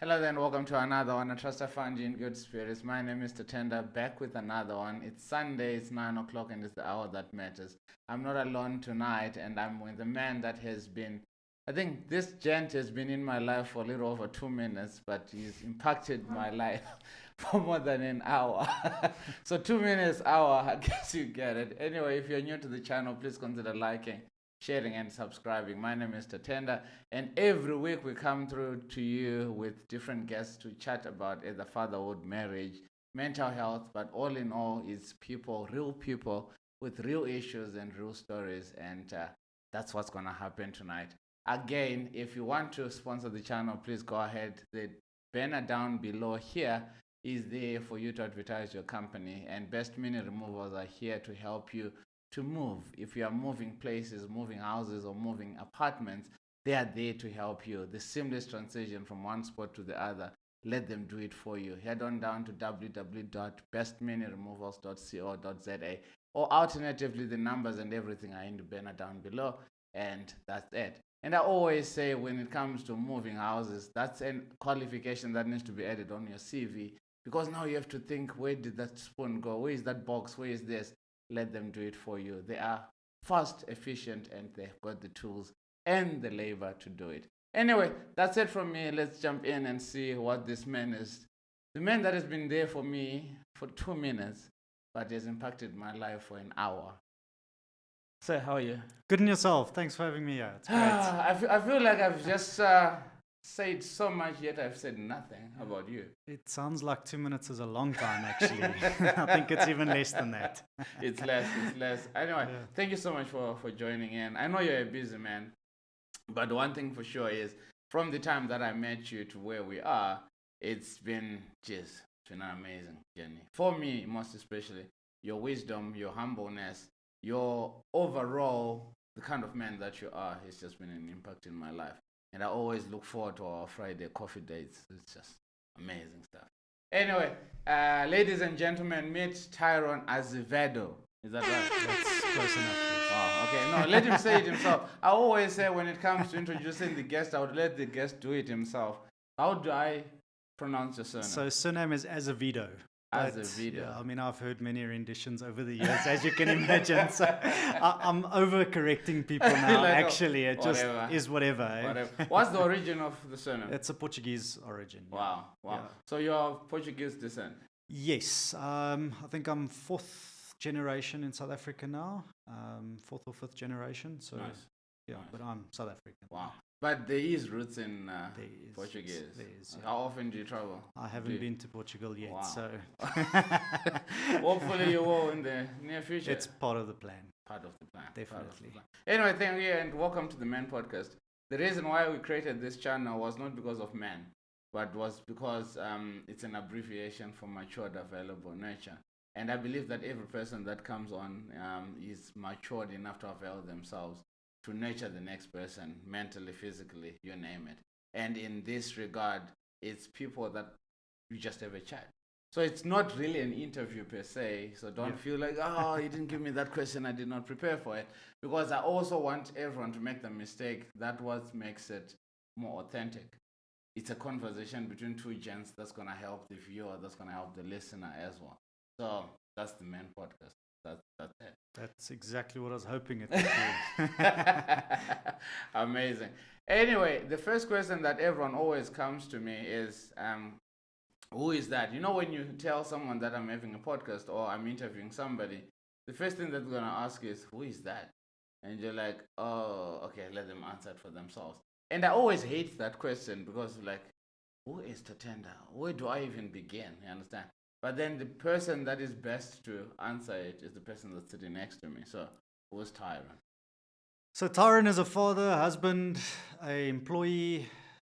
Hello then, welcome to another one. I trust I found you in good spirits. My name is Tatenda, back with another one. It's Sunday, it's 9 o'clock, and it's the hour that matters. I'm not alone tonight, and I'm with a man that has been, I think this gent has been in my life for a little over 2 minutes, but he's impacted my life for more than an hour. So 2 minutes, hour, I guess you get it. Anyway, if you're new to the channel, please consider liking, sharing, and subscribing. My name is Tatenda, and every week we come through to you with different guests to chat about either fatherhood, marriage, mental health, but all in all, it's people with real issues and real stories, and that's what's going to happen tonight. Again, if you want to sponsor the channel, please go ahead. The banner down below here is there for you to advertise your company, and Best Mini Removals are here to help you to move. If you are moving places, moving houses, or moving apartments, they are there to help you. The seamless transition from one spot to the other, let them do it for you. Head on down to www.bestminiremovals.co.za, or alternatively, the numbers and everything are in the banner down below, and that's it. And I always say, when it comes to moving houses, that's a qualification that needs to be added on your CV, because now you have to think, where did that spoon go? Where is that box? Where is this? Let them do it for you. They are fast, efficient, and they've got the tools and the labor to do it. Anyway, that's it from me. Let's jump in and see what this man is. The man that has been there for me for 2 minutes, but has impacted my life for an hour. So, how are you? Good in yourself. Thanks for having me here. It's great. I feel like I've just said so much, yet I've said nothing. How about you? It sounds like 2 minutes is a long time, actually. I think it's even less than that. It's less. Anyway, yeah. Thank you so much for joining in. I know you're a busy man, but one thing for sure is, from the time that I met you to where we are, it's been an amazing journey. For me, most especially, your wisdom, your humbleness, your overall, the kind of man that you are, has just been an impact in my life. And I always look forward to our Friday coffee dates. It's just amazing stuff. Anyway, ladies and gentlemen, meet Tyron Azevedo. Is that right? That's close enough. Wow, okay. No, let him say it himself. I always say, when it comes to introducing the guest, I would let the guest do it himself. How do I pronounce your surname? So surname is Azevedo. Azevedo. Yeah, I mean, I've heard many renditions over the years, as you can imagine. So I'm over-correcting people now. Like, actually, it whatever. Just is whatever. Whatever. What's the origin of the surname? It's a Portuguese origin. Wow. Yeah. So you're of Portuguese descent? Yes. I think I'm fourth generation in South Africa now. Fourth or fifth generation. So nice. Yeah, nice. But I'm South African. Wow. But there is roots in Portuguese. There is, yeah. How often do you travel? I haven't been to Portugal yet, wow. So hopefully you will in the near future. It's part of the plan. Part of the plan. Definitely. Anyway, thank you and welcome to the Man Podcast. The reason why we created this channel was not because of man, but was because it's an abbreviation for matured, available, nurture. And I believe that every person that comes on is matured enough to avail themselves to nurture the next person, mentally, physically, you name it. And in this regard, it's people that you just have a chat. So it's not really an interview per se. So don't feel like, oh, you didn't give me that question, I did not prepare for it. Because I also want everyone to make the mistake. That's what makes it more authentic. It's a conversation between two gents that's going to help the viewer, that's going to help the listener as well. So that's the main podcast. That's it. That's exactly what I was hoping it would be. Amazing. Anyway, the first question that everyone always comes to me is, who is that? You know, when you tell someone that I'm having a podcast or I'm interviewing somebody, the first thing that they're going to ask is, who is that? And you're like, oh, okay, let them answer it for themselves. And I always hate that question because, like, who is Tatenda? Where do I even begin? You understand? But then the person that is best to answer it is the person that's sitting next to me. So, who's Tyron? So Tyron is a father, husband, a employee,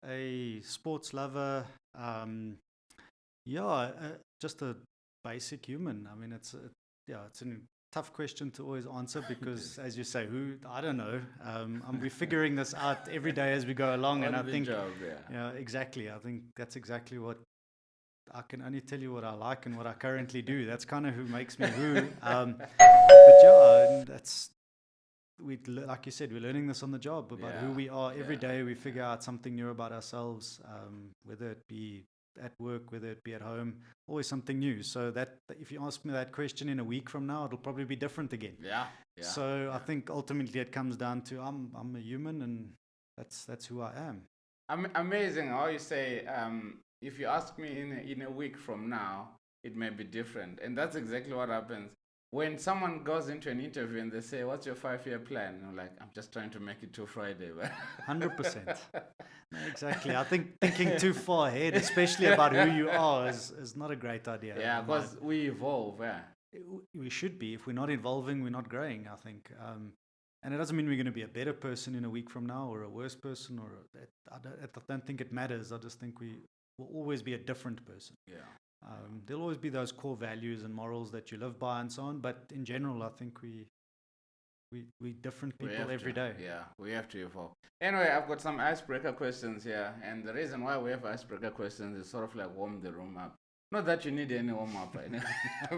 a sports lover. Just a basic human. I mean, it's a tough question to always answer because, as you say, I don't know. We're figuring this out every day as we go along, and I think, exactly. I think that's exactly what. I can only tell you what I like and what I currently do. That's kind of who makes me who. But yeah, that's like you said, we're learning this on the job about who we are. Every day we figure out something new about ourselves, whether it be at work, whether it be at home, always something new. So that if you ask me that question in a week from now, it'll probably be different again. So I think ultimately it comes down to I'm a human, and that's who I am. Amazing how you say, if you ask me in a week from now, it may be different. And that's exactly what happens. When someone goes into an interview and they say, what's your 5-year plan? And I'm like, I'm just trying to make it to Friday. 100%. No, exactly. I think thinking too far ahead, especially about who you are, is not a great idea. Yeah, because we evolve. We should be. If we're not evolving, we're not growing, I think. And it doesn't mean we're going to be a better person in a week from now or a worse person. I don't think it matters. I just think we will always be a different person. There'll always be those core values and morals that you live by and so on. But in general, I think we different people every day. Yeah, we have to evolve. Anyway, I've got some icebreaker questions here. And the reason why we have icebreaker questions is sort of like warm the room up. Not that you need any warm-up,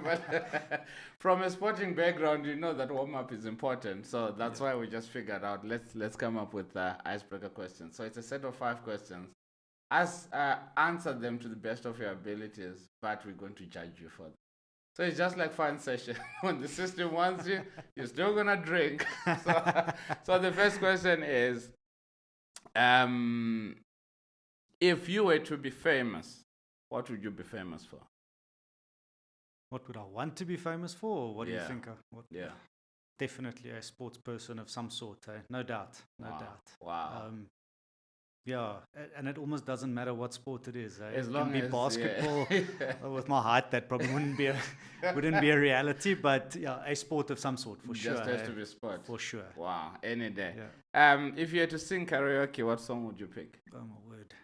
but from a sporting background, you know that warm-up is important. So that's why we just figured out, let's come up with icebreaker questions. So it's a set of 5 questions. Answer them to the best of your abilities, but we're going to judge you for them. So it's just like fun session. When the system wants you, you're still going to drink. So the first question is, if you were to be famous, what would you be famous for? What would I want to be famous for? Or what do you think? Definitely a sports person of some sort. No doubt. No doubt. Wow. And it almost doesn't matter what sport it is. As it long can be as basketball. With my height, that probably wouldn't be a reality. But a sport of some sort for sure. Just has to be sport. For sure. Wow. Any day. If you had to sing karaoke, what song would you pick? Oh my word.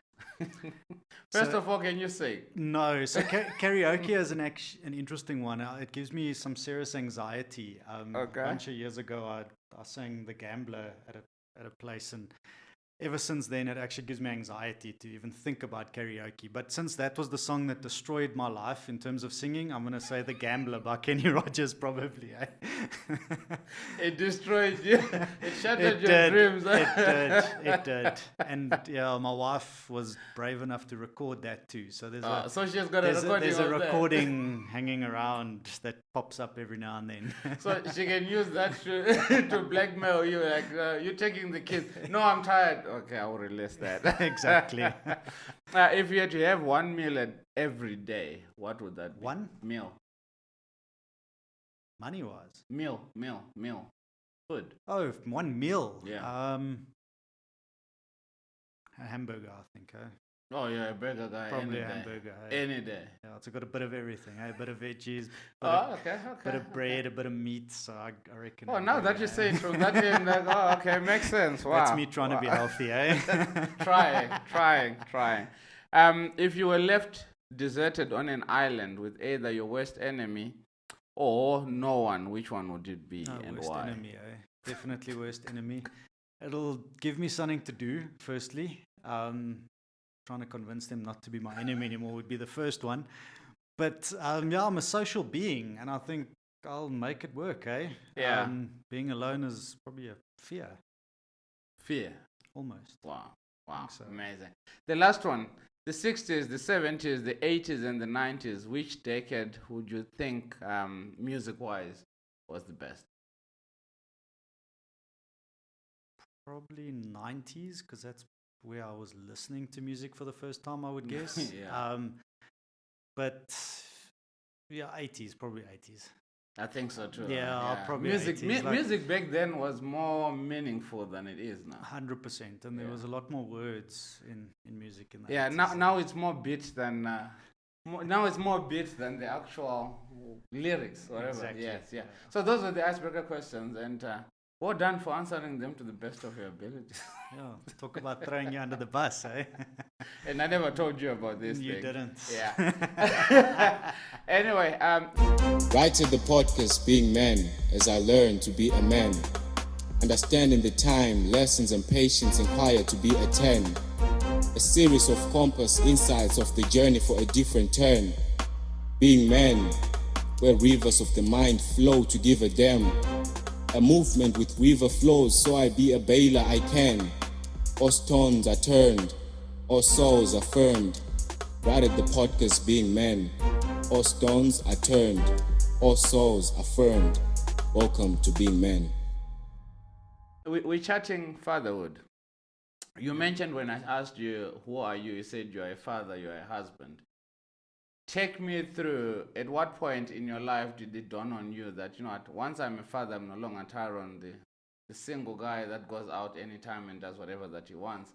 First of all, can you sing? No. So karaoke is an interesting one. It gives me some serious anxiety. A bunch of years ago, I sang The Gambler at a place, and ever since then, it actually gives me anxiety to even think about karaoke. But since that was the song that destroyed my life in terms of singing, I'm going to say The Gambler by Kenny Rogers, probably. It destroyed you. It shattered your dreams. It did. And my wife was brave enough to record that too. So so she's got a recording hanging around that pops up every now and then. So she can use that to blackmail you, like, you're taking the kids. No, I'm tired. Okay, I will release that. Exactly. If you had to have one meal every day, what would that be? One? Meal. Money-wise? Meal. Food. Oh, one meal? Yeah. A hamburger, I think. Oh, yeah, a burger guy. Probably a hamburger. Any day. Yeah, it's got a bit of everything. A bit of veggies, okay. bit of bread, a bit of meat. So I reckon. Oh, now that you say it from that end, like, okay, makes sense. Wow. That's me trying to be healthy, Trying. If you were left deserted on an island with either your worst enemy or no one, which one would it be and worst why? Enemy, definitely worst enemy. It'll give me something to do, firstly. Trying to convince them not to be my enemy anymore would be the first one. But I'm a social being, and I think I'll make it work, Yeah. Being alone is probably a fear. Fear? Almost. Wow, So. Amazing. The last one, the 60s, the 70s, the 80s, and the 90s, which decade would you think, music-wise, was the best? Probably 90s, because that's where I was listening to music for the first time, I would guess. But 80s, probably 80s. I think so too. Probably music. 80s, Music back then was more meaningful than it is now. 100%, and there was a lot more words in music in that. Yeah, 80s. now it's more beat than. Now it's more beat than the actual lyrics, whatever. Exactly. Yes, yeah. So those were the icebreaker questions, and well done for answering them to the best of your abilities. Talk about throwing you under the bus, And I never told you about this You thing. didn't. Yeah. Anyway. Right at the podcast, Being Man, as I learn to be a man. Understanding the time, lessons and patience required to be a 10. A series of compass insights of the journey for a different turn. Being Man, where rivers of the mind flow to give a damn. A movement with river flows, so I be a bailer I can. All stones are turned, all souls affirmed. Right at the podcast being men. All stones are turned, all souls affirmed. Welcome to being men. We're chatting fatherhood. You mentioned when I asked you, who are you? You said you're a father, you're a husband. Take me through, at what point in your life did it dawn on you that, you know what, once I'm a father, I'm no longer Tyrone, the single guy that goes out anytime and does whatever that he wants.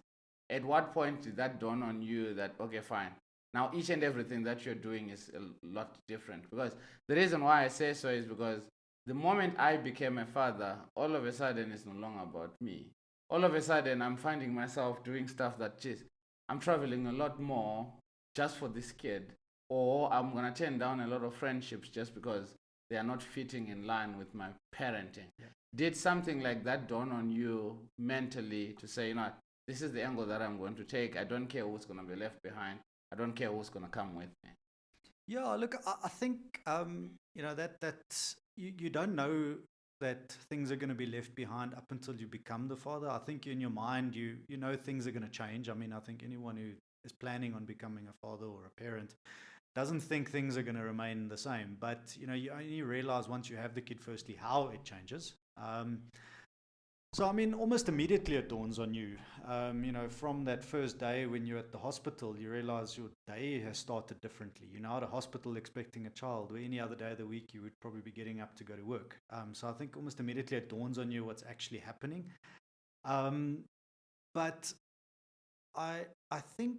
At what point did that dawn on you that, okay, fine, now each and everything that you're doing is a lot different? Because the reason why I say so is because the moment I became a father, all of a sudden it's no longer about me. All of a sudden I'm finding myself doing stuff that, geez, I'm traveling a lot more just for this kid. Or I'm going to turn down a lot of friendships just because they are not fitting in line with my parenting. Yeah. Did something like that dawn on you mentally to say, you know, this is the angle that I'm going to take. I don't care who's going to be left behind. I don't care who's going to come with me. Yeah, look, I think, you know, that you don't know that things are going to be left behind up until you become the father. I think in your mind, you know things are going to change. I mean, I think anyone who is planning on becoming a father or a parent doesn't think things are going to remain the same. But, you know, you only realize once you have the kid, firstly, how it changes. So, I mean, almost immediately it dawns on you, you know, from that first day when you're at the hospital, you realize your day has started differently. You're now at a hospital expecting a child, where any other day of the week you would probably be getting up to go to work. So I think almost immediately it dawns on you what's actually happening. But I think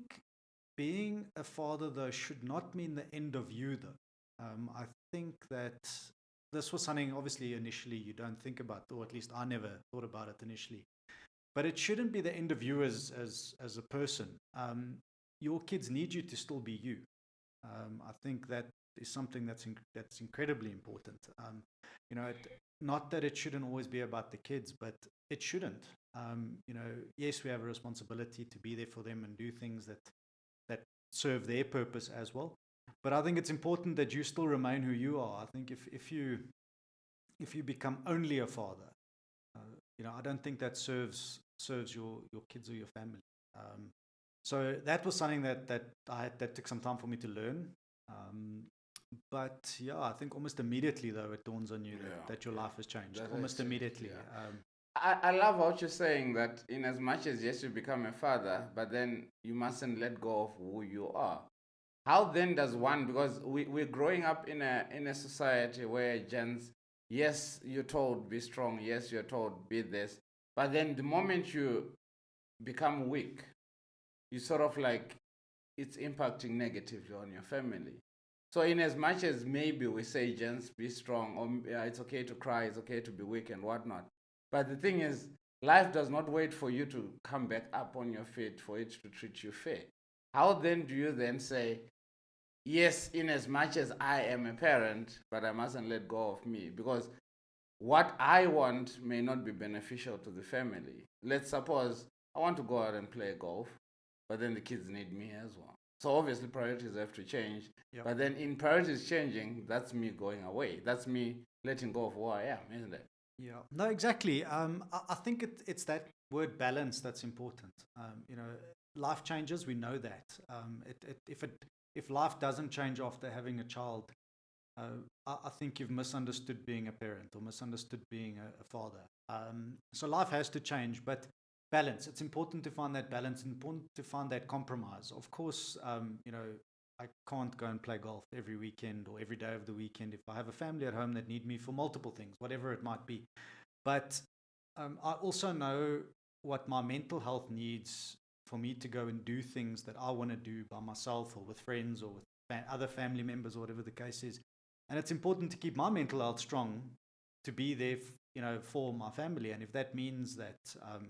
being a father, though, should not mean the end of you, though. I think that this was something, obviously, initially you don't think about, or at least I never thought about it initially. But it shouldn't be the end of you as a person. Your kids need you to still be you. I think that is something that's incredibly important. You know, not that it shouldn't always be about the kids, but it shouldn't. You know, yes, we have a responsibility to be there for them and do things that serve their purpose as well. But I think it's important that you still remain who you are. I think if you become only a father, you know, I don't think that serves your kids or your family. So that was something that took some time for me to learn. But yeah, I think almost immediately, though, it dawns on you that your life has changed. Almost immediately. Yeah. I love what you're saying, that in as much as, yes, you become a father, but then you mustn't let go of who you are. How then does one, because we're growing up in a society where gents, yes, you're told be strong, yes, you're told be this, but then the moment you become weak, you sort of like, it's impacting negatively on your family. So in as much as maybe we say, gents, be strong, or it's okay to cry, it's okay to be weak and whatnot, but the thing is, life does not wait for you to come back up on your feet for it to treat you fair. How then do you then say, yes, in as much as I am a parent, but I mustn't let go of me? Because what I want may not be beneficial to the family. Let's suppose I want to go out and play golf, but then the kids need me as well. So obviously priorities have to change. Yep. But then in priorities changing, that's me going away. That's me letting go of who I am, isn't it? Yeah, no, exactly. I think it's that word balance that's important. You know, life changes. We know that. If life doesn't change after having a child, I think you've misunderstood being a parent or misunderstood being a father. So life has to change, but balance. It's important to find that balance. Important to find that compromise. Of course, you know, I can't go and play golf every weekend or every day of the weekend if I have a family at home that need me for multiple things, whatever it might be. But I also know what my mental health needs for me to go and do things that I want to do by myself or with friends or with other family members or whatever the case is. And it's important to keep my mental health strong to be there, you know, for my family. And if that means that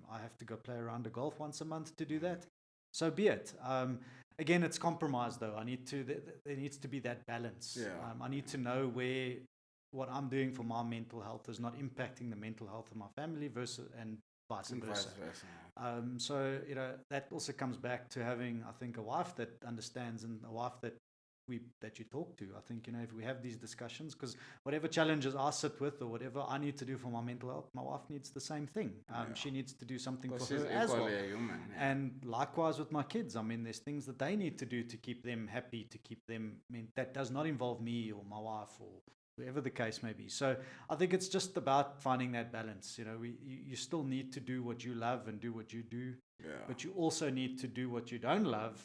I have to go play around a golf once a month to do that, so be it. Again, it's compromise, though. There needs to be that balance. Yeah. I need to know where what I'm doing for my mental health is not impacting the mental health of my family and vice versa. So, you know, that also comes back to having, I think, a wife that understands and a wife that that you talk to. I think, if we have these discussions, because whatever challenges I sit with or whatever I need to do for my mental health, my wife needs the same thing. She needs to do something for her as well. A human, And likewise with my kids. I mean, there's things that they need to do to keep them happy, to keep them, that does not involve me or my wife or whatever the case may be. So I think it's just about finding that balance. You still need to do what you love and do what you do, but you also need to do what you don't love,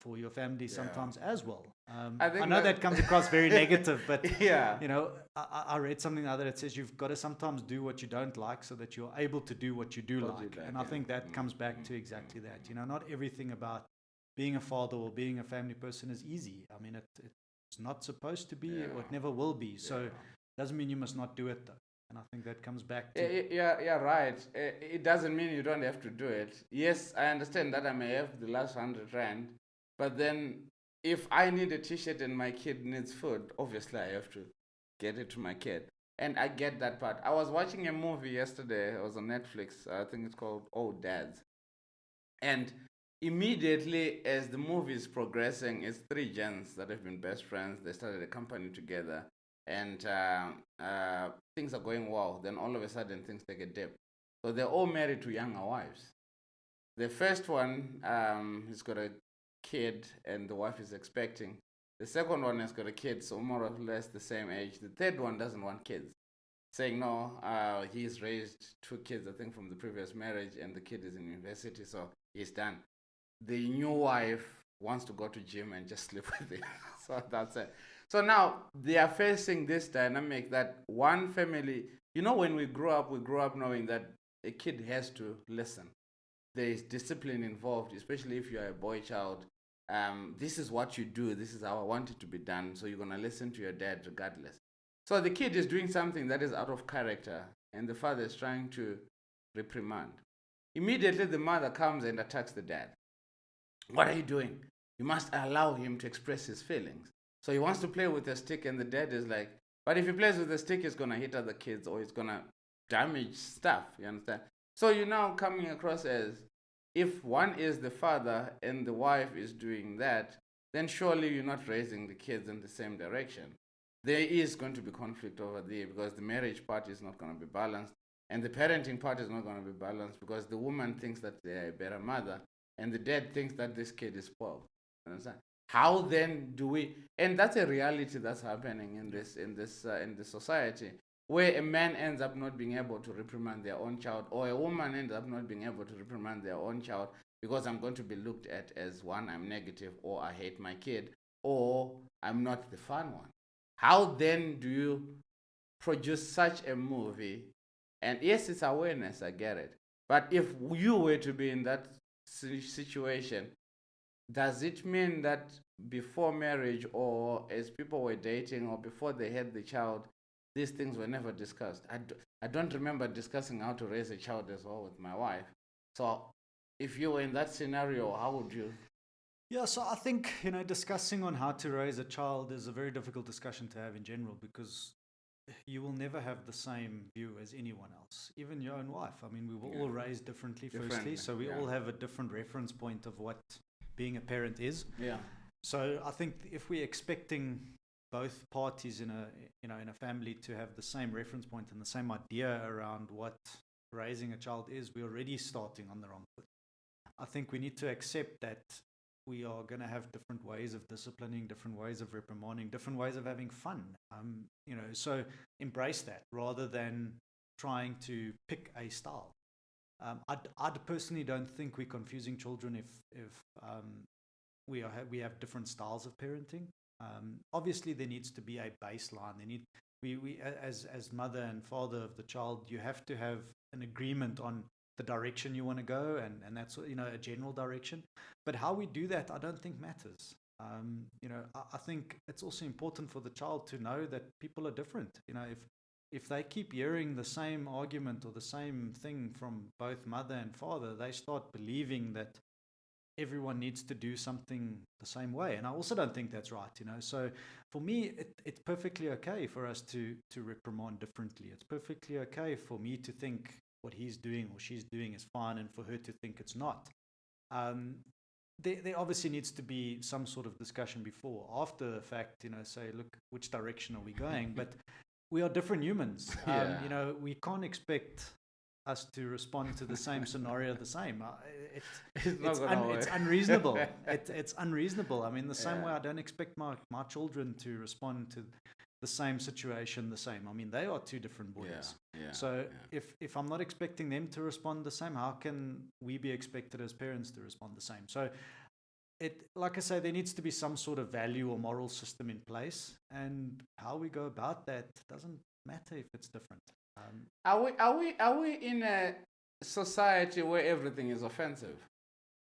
for your family sometimes as well. I know that comes across very negative, but I read something the other that says you've got to sometimes do what you don't like so that you're able to do what you do like. And I think that comes back to exactly that. Not everything about being a father or being a family person is easy. I mean, it's not supposed to be, or it never will be. So it doesn't mean you must not do it, though. And I think that comes back to... Yeah, right. It doesn't mean you don't have to do it. Yes, I understand that I may have the last 100 rand, but then if I need a t-shirt and my kid needs food, obviously I have to get it to my kid. And I get that part. I was watching a movie yesterday. It was on Netflix. I think it's called Old Dads. And immediately as the movie is progressing, it's three gents that have been best friends. They started a company together. And things are going well. Then all of a sudden things take a dip. So they're all married to younger wives. The first one, he's got a kid and the wife is expecting. The second one has got a kid, so more or less the same age. The third one doesn't want kids, saying no, he's raised 2 kids, I think, from the previous marriage, and the kid is in university, so he's done. The new wife wants to go to gym and just sleep with him. So that's it. So now they are facing this dynamic that one family, when we grew up knowing that a kid has to listen. There is discipline involved, especially if you are a boy child. This is what you do. This is how I want it to be done. So you're going to listen to your dad regardless. So the kid is doing something that is out of character, and the father is trying to reprimand. Immediately, the mother comes and attacks the dad. What are you doing? You must allow him to express his feelings. So he wants to play with a stick, and the dad is like, but if he plays with a stick, he's going to hit other kids or he's going to damage stuff. You understand? So you're now coming across as, if one is the father and the wife is doing that, then surely you're not raising the kids in the same direction. There is going to be conflict over there because the marriage part is not going to be balanced and the parenting part is not going to be balanced because the woman thinks that they're a better mother and the dad thinks that this kid is spoiled. Understand? How then do we? And that's a reality that's happening in this society, where a man ends up not being able to reprimand their own child, or a woman ends up not being able to reprimand their own child because I'm going to be looked at as, one, I'm negative, or I hate my kid, or I'm not the fun one. How then do you produce such a movie? And yes, it's awareness, I get it. But if you were to be in that situation, does it mean that before marriage, or as people were dating, or before they had the child, these things were never discussed? I don't remember discussing how to raise a child as well with my wife. So if you were in that scenario, how would you? Yeah, so I think, discussing on how to raise a child is a very difficult discussion to have in general, because you will never have the same view as anyone else, even your own wife. I mean, we were all raised differently, firstly, so we all have a different reference point of what being a parent is. Yeah. So I think if we're expecting both parties in a family to have the same reference point and the same idea around what raising a child is, we're already starting on the wrong foot. I think we need to accept that we are going to have different ways of disciplining, different ways of reprimanding, different ways of having fun. So embrace that rather than trying to pick a style. I personally don't think we're confusing children if we have different styles of parenting. Obviously, there needs to be a baseline. We as mother and father of the child, you have to have an agreement on the direction you want to go, and that's a general direction. But how we do that, I don't think matters. I think it's also important for the child to know that people are different. If they keep hearing the same argument or the same thing from both mother and father, they start believing that everyone needs to do something the same way. And I also don't think that's right, So for me, it's perfectly okay for us to reprimand differently. It's perfectly okay for me to think what he's doing or she's doing is fine and for her to think it's not. there obviously needs to be some sort of discussion before. After the fact, say, look, which direction are we going? But we are different humans. We can't expect us to respond to the same scenario the same. It's unreasonable. It's unreasonable. I mean, the same way I don't expect my children to respond to the same situation the same. I mean, they are two different boys. So if I'm not expecting them to respond the same, how can we be expected as parents to respond the same? So like I say, there needs to be some sort of value or moral system in place, and how we go about that doesn't matter if it's different. Are we in a society where everything is offensive?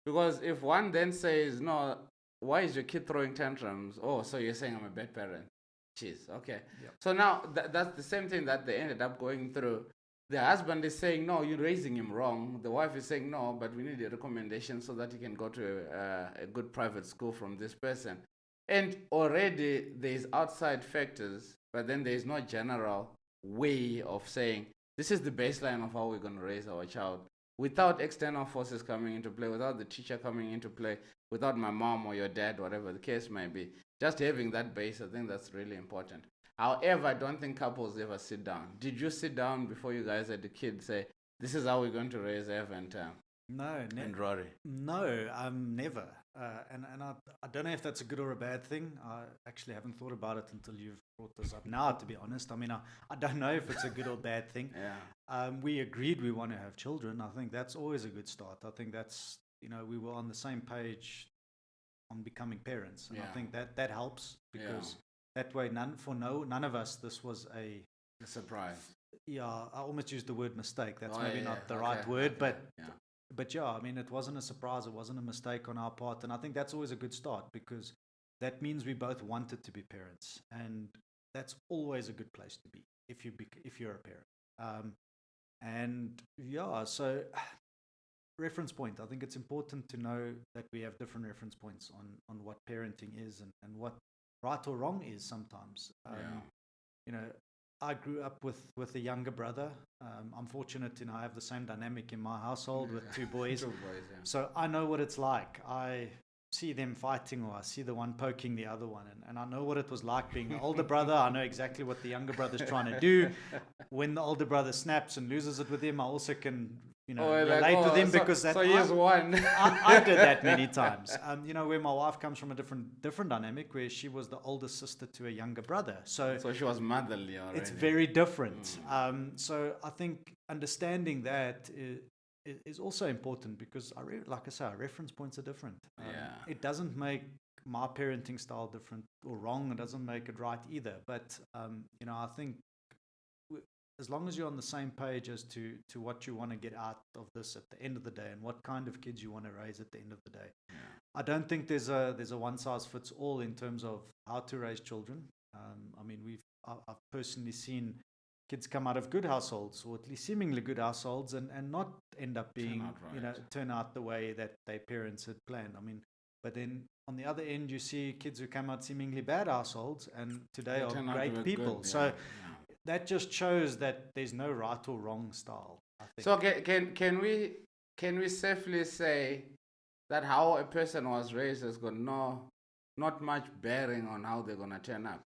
Because if one then says, no, why is your kid throwing tantrums? Oh, so you're saying I'm a bad parent. Jeez, okay. Yep. So now that's the same thing that they ended up going through. The husband is saying, no, you're raising him wrong. The wife is saying, no, but we need a recommendation so that he can go to a good private school from this person. And already there's outside factors, but then there's no general way of saying, this is the baseline of how we're going to raise our child, without external forces coming into play, without the teacher coming into play, without my mom or your dad, whatever the case might be. Just having that base, I think that's really important. However, I don't think couples ever sit down. Did you sit down before you guys had the kid, say, this is how we're going to raise Ev and Rory? No, never. And I don't know if that's a good or a bad thing. I actually haven't thought about it until you've brought this up now, to be honest. I mean, I don't know if it's a good or bad thing. We agreed we want to have children. I think that's always a good start. I think that's, we were on the same page on becoming parents. And I think that helps, because that way none of us, this was a surprise. Yeah, I almost used the word mistake. That's not the right word, but yeah, I mean, it wasn't a surprise. It wasn't a mistake on our part. And I think that's always a good start, because that means we both wanted to be parents. And that's always a good place to be if you're a parent. So reference point. I think it's important to know that we have different reference points on what parenting is and what right or wrong is sometimes. I grew up with a younger brother. I'm fortunate to have the same dynamic in my household with two boys. So I know what it's like. I see them fighting, or I see the one poking the other one, and I know what it was like being an older brother. I know exactly what the younger brother's trying to do. When the older brother snaps and loses it with him, I also can relate with him, because so here's one. I did that many times. Where my wife comes from a different dynamic, where she was the older sister to a younger brother. So she was motherly already. It's very different. So I think understanding that is also important, because like I say, our reference points are different. It doesn't make my parenting style different or wrong. It doesn't make it right either. But I think as long as you're on the same page as to what you want to get out of this at the end of the day, and what kind of kids you want to raise at the end of the day. I don't think there's a one size fits all in terms of how to raise children. I've personally seen kids come out of good households, or at least seemingly good households, and not end up being turn out the way that their parents had planned. But then on the other end, you see kids who come out seemingly bad households and today are great people. That just shows that there's no right or wrong style, I think. So can we safely say that how a person was raised has got not much bearing on how they're gonna turn up?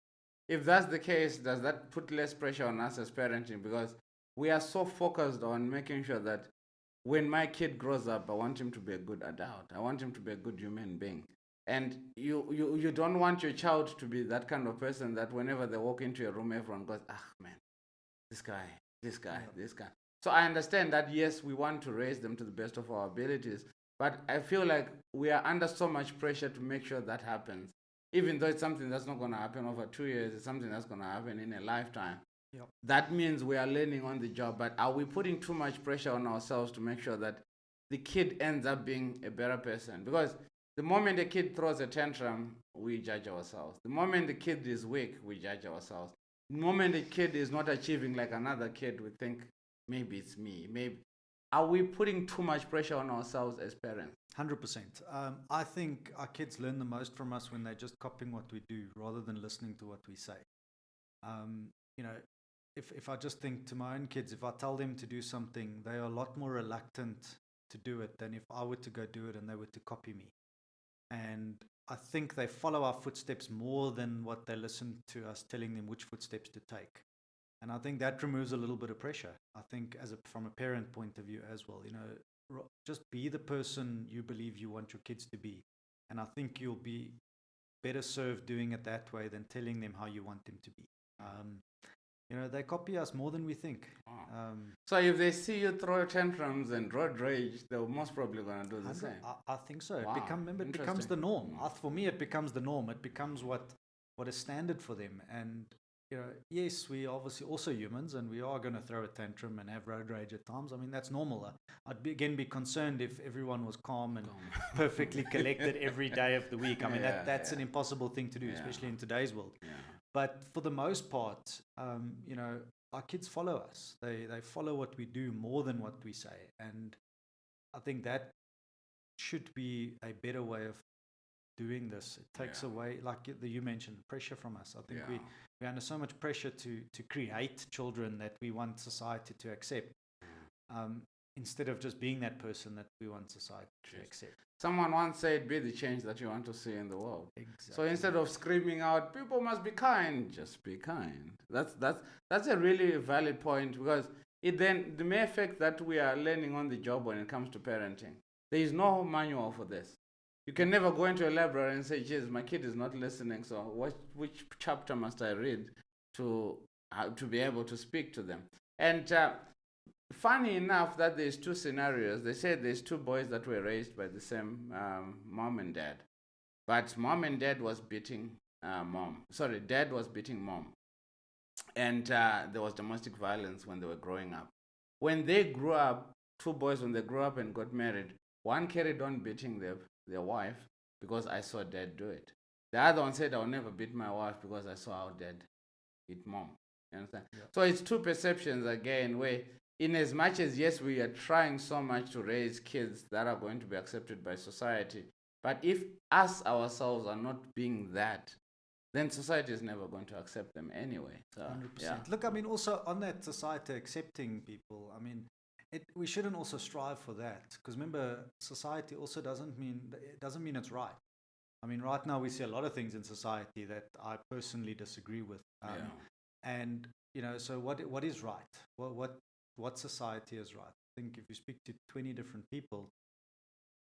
If that's the case, does that put less pressure on us as parenting? Because we are so focused on making sure that when my kid grows up, I want him to be a good adult. I want him to be a good human being. And you don't want your child to be that kind of person that whenever they walk into a room, everyone goes, man, this guy. So I understand that, yes, we want to raise them to the best of our abilities, but I feel like we are under so much pressure to make sure that happens. Even though it's something that's not going to happen over 2 years, it's something that's going to happen in a lifetime. That means we are learning on the job, but are we putting too much pressure on ourselves to make sure that the kid ends up being a better person? Because the moment the kid throws a tantrum, we judge ourselves. The moment the kid is weak, we judge ourselves. The moment the kid is not achieving like another kid, we think, maybe it's me. Maybe. Are we putting too much pressure on ourselves as parents? 100%. I think our kids learn the most from us when they're just copying what we do rather than listening to what we say. If I just think to my own kids, if I tell them to do something, they are a lot more reluctant to do it than if I were to go do it and they were to copy me. And I think they follow our footsteps more than what they listen to us telling them which footsteps to take. And I think that removes a little bit of pressure. I think from a parent point of view as well, just be the person you believe you want your kids to be. And I think you'll be better served doing it that way than telling them how you want them to be. They copy us more than we think. So if they see you throw tantrums and road rage, they're most probably going to do the same. I think so. Wow. It becomes the norm. For me, it becomes the norm. It becomes what is standard for them. And yes, we obviously also humans, and we are going to throw a tantrum and have road rage at times. I mean, that's normal. I'd be concerned if everyone was calm and perfectly collected every day of the week. I mean, that's an impossible thing to do, especially in today's world. Yeah. But for the most part, our kids follow us. They follow what we do more than what we say. And I think that should be a better way of doing this. It takes away, like you mentioned, pressure from us. I think we're under so much pressure to create children that we want society to accept, instead of just being that person that we want society to accept. Someone once said, be the change that you want to see in the world. Exactly. So instead of screaming out, people must be kind, just be kind. That's a really valid point, because the mere effect that we are learning on the job when it comes to parenting. There is no manual for this. You can never go into a library and say, geez, my kid is not listening, so which chapter must I read to be able to speak to them? And funny enough that there's two scenarios. They said there's two boys that were raised by the same mom and dad. But mom and dad was beating dad was beating mom. And there was domestic violence when they were growing up. When they grew up, two boys, when they grew up and got married, one carried on beating their wife because I saw dad do it. The other one said, I'll never beat my wife because I saw how dad beat mom. You understand? Yeah. So it's two perceptions again, where in as much as, yes, we are trying so much to raise kids that are going to be accepted by society, but if us ourselves are not being that, then society is never going to accept them anyway. So, 100%. yeah. Look, I mean, also on that society accepting people, I mean, we shouldn't also strive for that, because remember, society also doesn't mean it's right. I mean, right now we see a lot of things in society that I personally disagree with. And so what is right? What society is right? I think if you speak to 20 different people,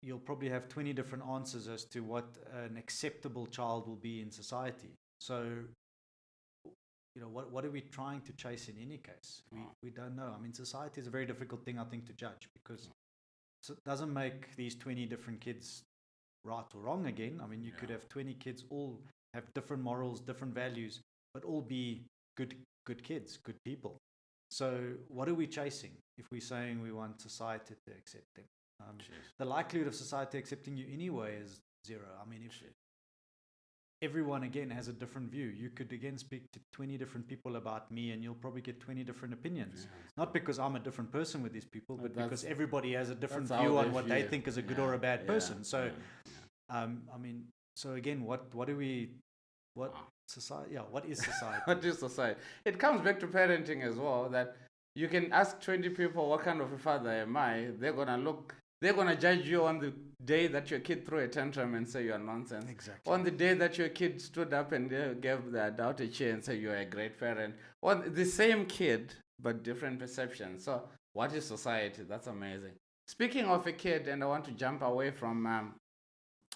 you'll probably have 20 different answers as to what an acceptable child will be in society. So, what are we trying to chase in any case? We don't know. I mean, society is a very difficult thing, I think, to judge, because it doesn't make these 20 different kids right or wrong again. I mean, you could have 20 kids, all have different morals, different values, but all be good kids, good people. So what are we chasing if we're saying we want society to accept them? The likelihood of society accepting you anyway is zero. I mean, if everyone again has a different view, you could again speak to 20 different people about me and you'll probably get 20 different opinions. Not because I'm a different person with these people, but because everybody has a different view on what they think is a good or a bad person. So, I mean, so again, what society? Yeah, what is society? What is society? It comes back to parenting as well, that you can ask 20 people, what kind of a father am I? They're going to judge you on the day that your kid threw a tantrum and say you're nonsense. Exactly. On the day that your kid stood up and gave the adult a cheer and say you're a great parent. On the same kid, but different perceptions. So what is society? That's amazing. Speaking of a kid, and I want to jump away from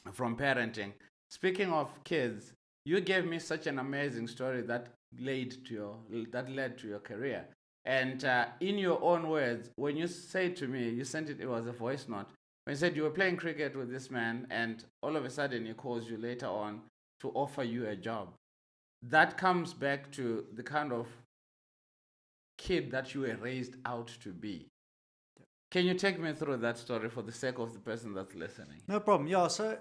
parenting. Speaking of kids, you gave me such an amazing story that led to your career. And in your own words, when you said to me, you sent it was a voice note. When you said you were playing cricket with this man, and all of a sudden he calls you later on to offer you a job. That comes back to the kind of kid that you were raised out to be. Can you take me through that story for the sake of the person that's listening? No problem. Yeah. So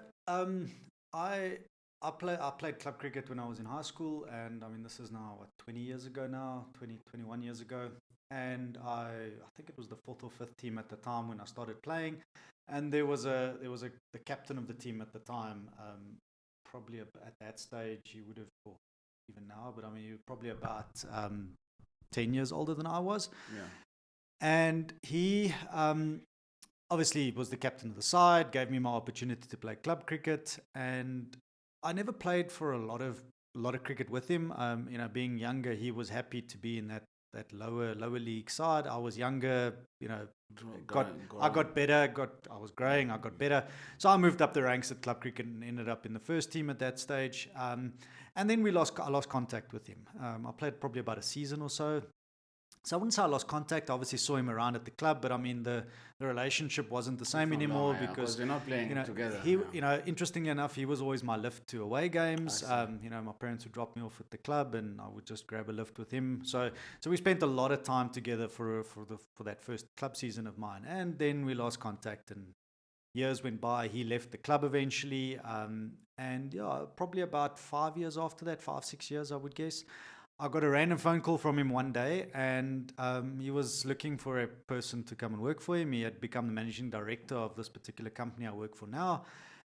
I played club cricket when I was in high school, and I mean, this is now 20 years ago now, 21 years ago, and I think it was the 4th or 5th team at the time when I started playing, and there was the captain of the team at the time, probably at that stage he would have, or even now, but I mean, he was probably about 10 years older than I was. Yeah. And he obviously was the captain of the side, gave me my opportunity to play club cricket, and I never played for a lot of cricket with him. Being younger, he was happy to be in that lower league side. I was younger, I got better, I was growing, I got better. So I moved up the ranks at club cricket and ended up in the first team at that stage. And then I lost contact with him. I played probably about a season or so. So I wouldn't say I lost contact. I obviously saw him around at the club, but I mean the relationship wasn't the same anymore because you're not playing together. Interestingly enough, he was always my lift to away games. My parents would drop me off at the club, and I would just grab a lift with him. So we spent a lot of time together for that first club season of mine, and then we lost contact. And years went by. He left the club eventually, and probably about 5 years after that, 5-6 years, I would guess. I got a random phone call from him one day, and he was looking for a person to come and work for him. He had become the managing director of this particular company I work for now.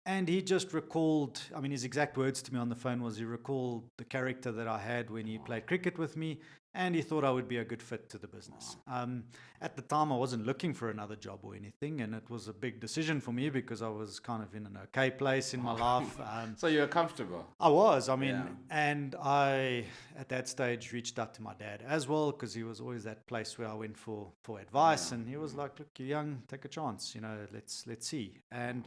And he just recalled, his exact words to me on the phone was he recalled the character that I had when he played cricket with me, and he thought I would be a good fit to the business. At the time, I wasn't looking for another job or anything, and it was a big decision for me because I was kind of in an okay place in my life. So you were comfortable? I was, and I, at that stage, reached out to my dad as well because he was always that place where I went for advice, and he was like, look, you're young, take a chance, let's see. And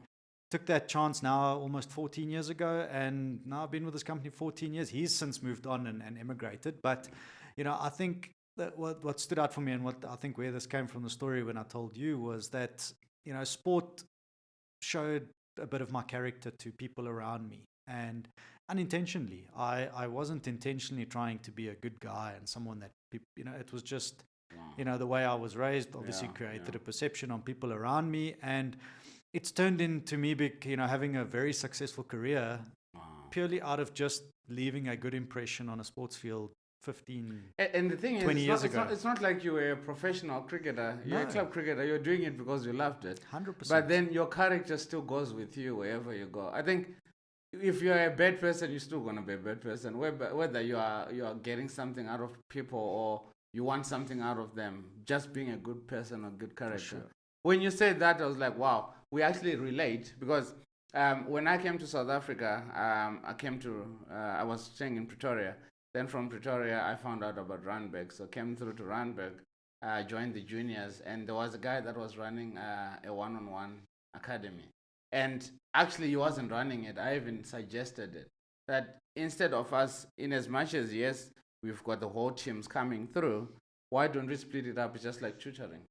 took that chance now almost 14 years ago, and now I've been with this company 14 years. He's since moved on and emigrated, but I think that what stood out for me, and what I think where this came from the story when I told you, was that sport showed a bit of my character to people around me, and unintentionally, I wasn't intentionally trying to be a good guy and someone that it was just the way I was raised obviously created a perception on people around me, and it's turned into me having a very successful career purely out of just leaving a good impression on a sports field 15, and the thing 20 is, years ago. It's not like you were a professional cricketer. You're a club cricketer. You're doing it because you loved it. 100%. But then your character still goes with you wherever you go. I think if you're a bad person, you're still going to be a bad person. Whether you are getting something out of people or you want something out of them, just being a good person or good character. Sure. When you said that, I was like, wow, we actually relate because when I came to South Africa, I was staying in Pretoria. Then from Pretoria, I found out about Randburg. So came through to Randburg, joined the juniors, and there was a guy that was running a one-on-one academy. And actually, he wasn't running it. I even suggested it, that instead of us, in as much as, yes, we've got the whole teams coming through, why don't we split it up? It's just like tutoring.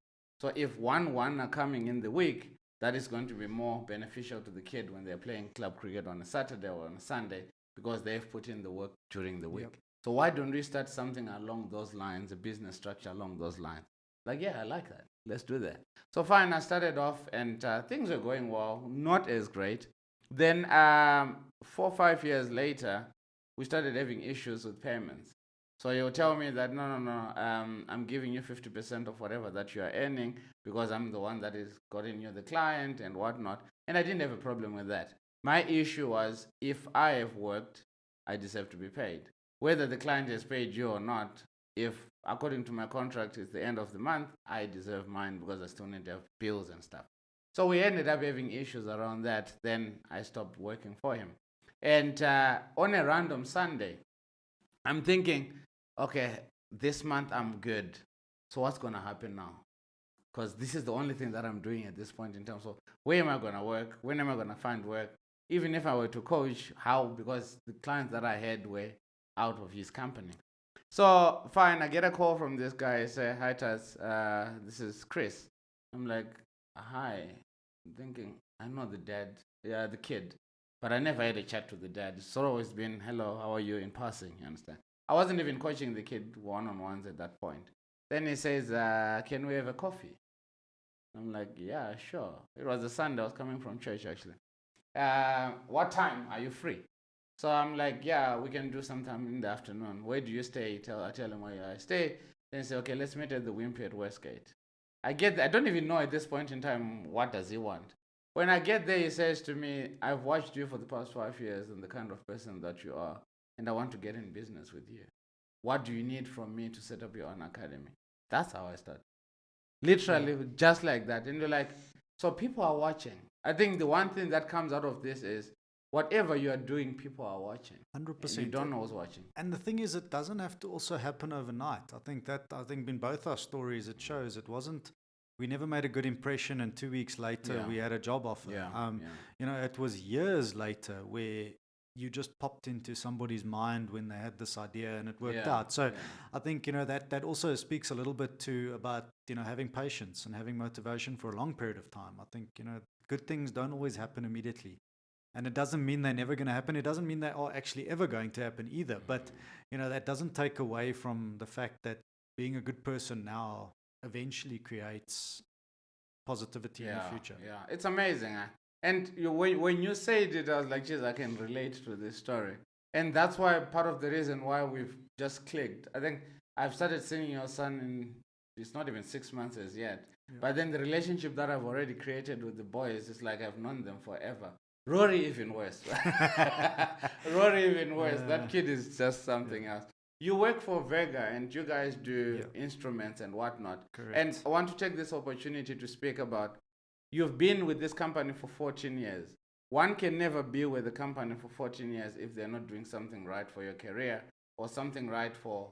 So if one are coming in the week, that is going to be more beneficial to the kid when they're playing club cricket on a Saturday or on a Sunday because they've put in the work during the week. Yep. So why don't we start something along those lines, a business structure along those lines? Like, yeah, I like that. Let's do that. So fine, I started off and things were going well, not as great. Then 4 or 5 years later, we started having issues with payments. So you'll tell me that, no, I'm giving you 50% of whatever that you are earning because I'm the one that is getting you the client and whatnot. And I didn't have a problem with that. My issue was if I have worked, I deserve to be paid. Whether the client has paid you or not, if according to my contract it's the end of the month, I deserve mine because I still need to have bills and stuff. So we ended up having issues around that. Then I stopped working for him. And on a random Sunday, I'm thinking, okay, this month I'm good. So what's going to happen now? Because this is the only thing that I'm doing at this point in time. So where am I going to work? When am I going to find work? Even if I were to coach, how? Because the clients that I had were out of his company. So fine, I get a call from this guy. I say, hi, Taz, this is Chris. I'm like, hi. I'm thinking, I know the dad, the kid. But I never had a chat with the dad. It's always been, hello, how are you, in passing, you understand? I wasn't even coaching the kid one-on-ones at that point. Then he says, can we have a coffee? I'm like, yeah, sure. It was a Sunday. I was coming from church, actually. What time are you free? So I'm like, yeah, we can do sometime in the afternoon. Where do you stay? I tell him where I stay. Then he say, okay, let's meet at the Wimpy at Westgate. I get there. I don't even know at this point in time what does he want. When I get there, he says to me, I've watched you for the past 5 years and the kind of person that you are, and I want to get in business with you. What do you need from me to set up your own academy? That's how I started. Literally, just like that. And you're like, So people are watching. I think the one thing that comes out of this is whatever you are doing, people are watching. 100%. And you don't know who's watching. And the thing is, it doesn't have to also happen overnight. I think in both our stories, it shows it wasn't. We never made a good impression, and 2 weeks later, we had a job offer. You know, it was years later where you just popped into somebody's mind when they had this idea and it worked out. So I think, you know, that also speaks a little bit about, you know, having patience and having motivation for a long period of time. I think, you know, good things don't always happen immediately. And it doesn't mean they're never going to happen. It doesn't mean they are actually ever going to happen either. But, you know, that doesn't take away from the fact that being a good person now eventually creates positivity in the future. Yeah, it's amazing. And when you said it, I was like, geez, I can relate to this story. And that's why part of the reason why we've just clicked. I think I've started seeing your son it's not even 6 months as yet. Yeah. But then the relationship that I've already created with the boys is like I've known them forever. Rory even worse. That kid is just something else. You work for VEGA and you guys do instruments and whatnot. Correct. And I want to take this opportunity to speak about, you've been with this company for 14 years. One can never be with a company for 14 years if they're not doing something right for your career or something right for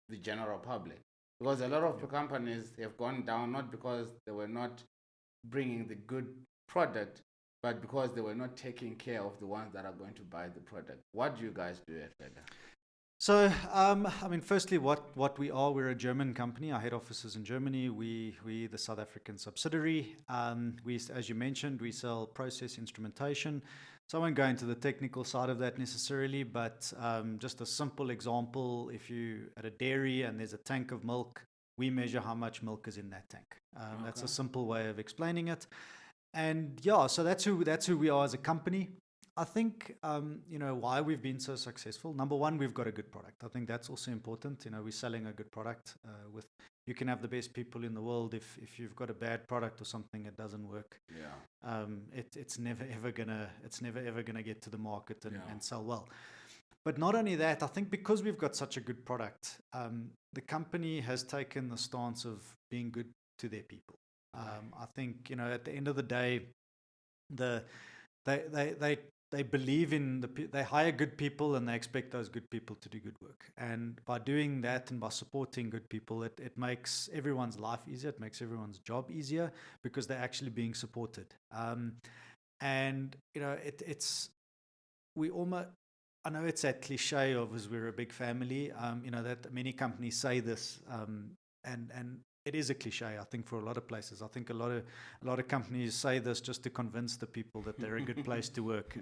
the general public. Because a lot of companies have gone down not because they were not bringing the good product, but because they were not taking care of the ones that are going to buy the product. What do you guys do at VEGA? So, I mean, firstly, what we are, we're a German company. Our head office is in Germany. We the South African subsidiary. We, as you mentioned, we sell process instrumentation. So I won't go into the technical side of that necessarily, but just a simple example, if you at a dairy and there's a tank of milk, we measure how much milk is in that tank. That's a simple way of explaining it. And yeah, so that's who we are as a company. I think, you know, why we've been so successful. Number one, we've got a good product. I think that's also important. You know, we're selling a good product. You can have the best people in the world. If you've got a bad product or something, it doesn't work. Yeah. It's never ever gonna get to the market and sell well. But not only that, I think because we've got such a good product, the company has taken the stance of being good to their people. I think, you know, at the end of the day, they believe in they hire good people and they expect those good people to do good work. And by doing that and by supporting good people, it makes everyone's life easier. It makes everyone's job easier because they're actually being supported. And, you know, I know it's that cliche of as we're a big family, you know, that many companies say this, and it is a cliche, I think, for a lot of places. I think a lot of companies say this just to convince the people that they're a good place to work.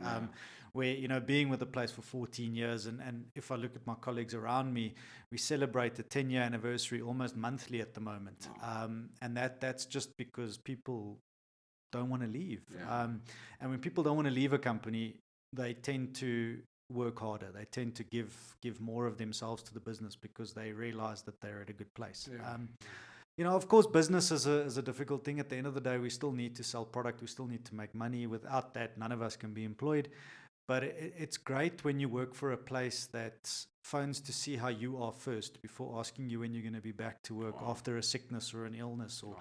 Where, you know, being with the place for 14 years, and if I look at my colleagues around me, we celebrate the 10-year anniversary almost monthly at the moment. And that's just because people don't want to leave. And when people don't want to leave a company, they tend to work harder. They tend to give more of themselves to the business because they realize that they're at a good place. You know, of course, business is a difficult thing. At the end of the day, we still need to sell product. We still need to make money. Without that, none of us can be employed. But it's great when you work for a place that phones to see how you are first before asking you when you're going to be back to work after a sickness or an illness. Or,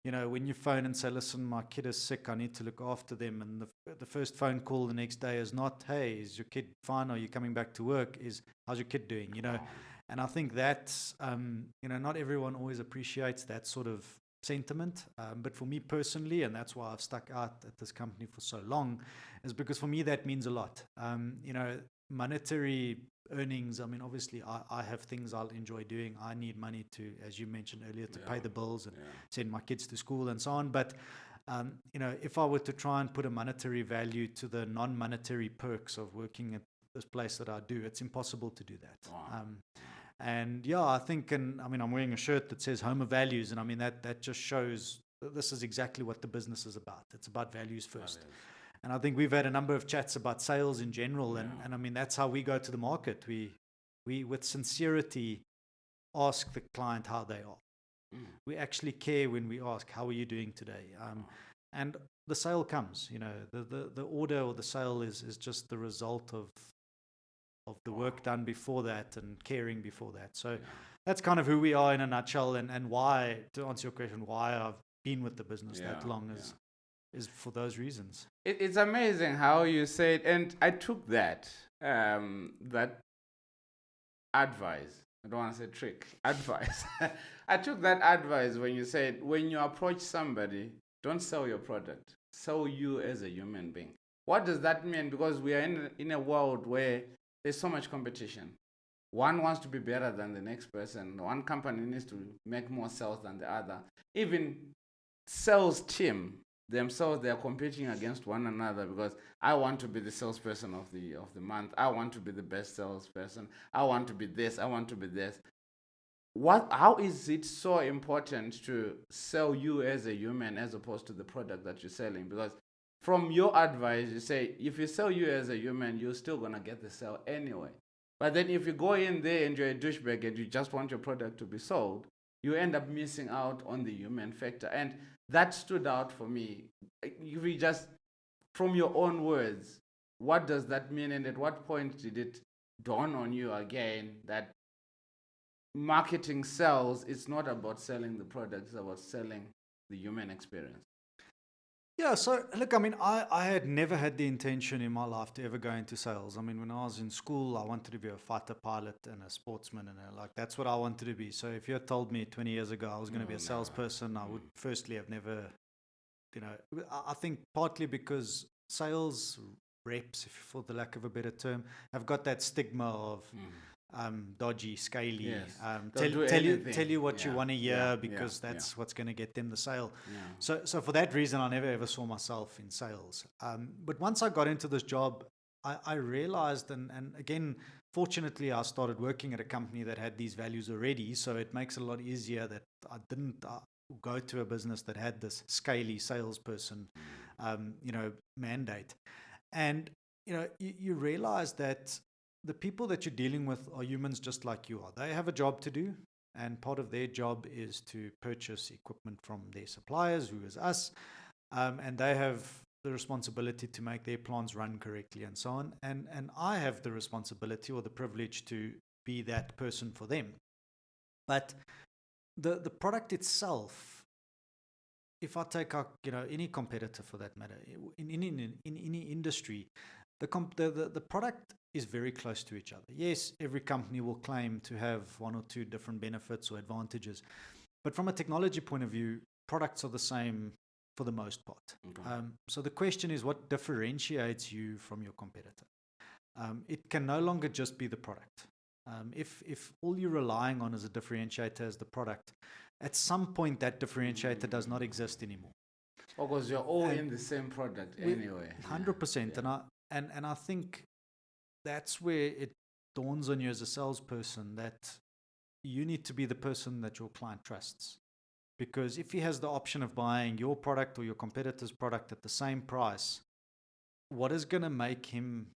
you know, when you phone and say, listen, my kid is sick, I need to look after them. And the first phone call the next day is not, hey, is your kid fine? Are you coming back to work? Is, how's your kid doing? You know. And I think that's, you know, not everyone always appreciates that sort of sentiment. But for me personally, and that's why I've stuck out at this company for so long, is because for me that means a lot. You know, monetary earnings, I mean, obviously I have things I'll enjoy doing. I need money to, as you mentioned earlier, to pay the bills and send my kids to school and so on. But, you know, if I were to try and put a monetary value to the non-monetary perks of working at this place that I do, it's impossible to do that. And yeah, I think, and I mean, I'm wearing a shirt that says Home of Values, and I mean, that just shows that this is exactly what the business is about. It's about values first. And I think we've had a number of chats about sales in general, and I mean, that's how we go to the market. We with sincerity ask the client how they are. We actually care when we ask, how are you doing today? And the sale comes, you know, the order or the sale is just the result of the work done before that and caring before that. So that's kind of who we are in a nutshell, and why, to answer your question, why I've been with the business that long is for those reasons. It's amazing how you said, and I took that that advice. I don't want to say trick, advice. I took that advice when you said, when you approach somebody, don't sell your product, sell you as a human being. What does that mean? Because we are in a world where there's so much competition. One wants to be better than the next person. One company needs to make more sales than the other. Even sales team themselves, they are competing against one another because I want to be the salesperson of the month. I want to be the best salesperson. I want to be this. I want to be this. How is it so important to sell you as a human as opposed to the product that you're selling? Because from your advice, you say if you sell you as a human, you're still gonna get the sale anyway. But then if you go in there and you're a douchebag and you just want your product to be sold, you end up missing out on the human factor. And that stood out for me. If you just, from your own words, what does that mean? And at what point did it dawn on you again that marketing sells, it's not about selling the product, it's about selling the human experience? Yeah, so look, I mean, I had never had the intention in my life to ever go into sales. I mean, when I was in school, I wanted to be a fighter pilot and a sportsman, and like that's what I wanted to be. So if you had told me 20 years ago I was going to be a salesperson, I would firstly have never, I think partly because sales reps, for the lack of a better term, have got that stigma of dodgy, scaly, Yes. tell you what you want to hear because that's what's going to get them the sale. So for that reason, I never ever saw myself in sales. But once I got into this job, I realized, and again, fortunately, I started working at a company that had these values already, so it makes it a lot easier that I didn't go to a business that had this scaly salesperson, mandate. And, you realize that the people that you're dealing with are humans just like you are. They have a job to do, and part of their job is to purchase equipment from their suppliers, who is us, and they have the responsibility to make their plants run correctly and so on. And I have the responsibility or the privilege to be that person for them. But the product itself, if I take any competitor for that matter, in any industry, the product is very close to each other. Yes, every company will claim to have one or two different benefits or advantages, but from a technology point of view, products are the same for the most part. Okay. So the question is, what differentiates you from your competitor? It can no longer just be the product. If all you're relying on as a differentiator is the product, at some point that differentiator does not exist anymore. Because you're all in the same product anyway. 100%. Yeah. And I think that's where it dawns on you as a salesperson that you need to be the person that your client trusts. Because if he has the option of buying your product or your competitor's product at the same price, what is going to make him